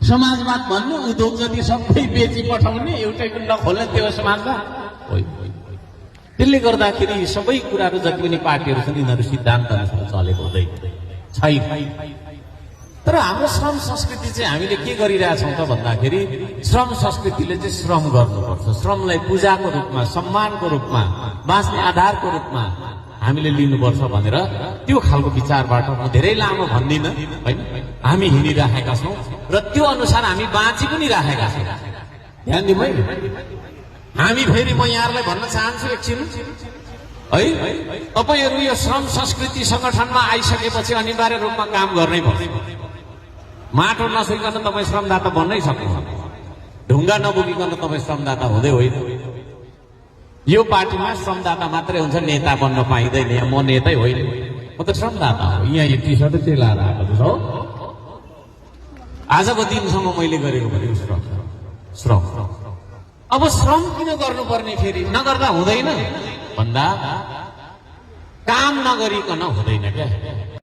समाजवाद भन्नु उद्योग जति सबै बेची पठाउने एउटै कुण्ड खोल्ने त्यो समाजवाद होइन। त्यसले गर्दाखेरि सबै कुराहरू जति पनि पार्टीहरू छन् यिनीहरू सिद्धान्त अनुसार चलेको हुँदैन छैन। तर हाम्रो श्रम संस्कृति चाहिँ हामीले के गरिरहेछौँ त भन्दाखेरि श्रम संस्कृतिले चाहिँ श्रम गर्नुपर्छ, श्रमलाई पूजाको रूपमा, सम्मानको रूपमा, बाँच्ने आधारको रूपमा हामीले लिनुपर्छ भनेर त्यो खालको विचारबाट म धेरै लामो भन्दिनँ होइन, हामी हिँडिराखेका छौँ र त्यो अनुसार हामी बाँची पनि राखेका छौँ। ध्यान दिउँ है। हामी फेरि म यहाँहरूलाई भन्न चाहन्छु एकछिन है, तपाईहरू यो श्रम संस्कृति संगठनमा आइसकेपछि अनिवार्य रूपमा काम गर्नै पर्छ। माटो नसुइकन तपाईँ श्रमदाता बन्नै सक्नुहुन्छ, ढुङ्गा नबोकिकन तपाईँ श्रमदाता हुँदै होइन। यो पार्टीमा श्रमदाता मात्रै हुन्छ, नेता बन्न पाइँदैन। यहाँ म नेतै होइन, म त श्रमदाता हो। यहाँ यो टी सर्ट चाहिँ लाएर आएको छ। आजको दिनसम्म मैले गरेको भनेको श्रम। अब श्रम किन गर्नुपर्ने? फेरि नगर्दा हुँदैन भन्दा काम नगरिकन हुँदैन क्या।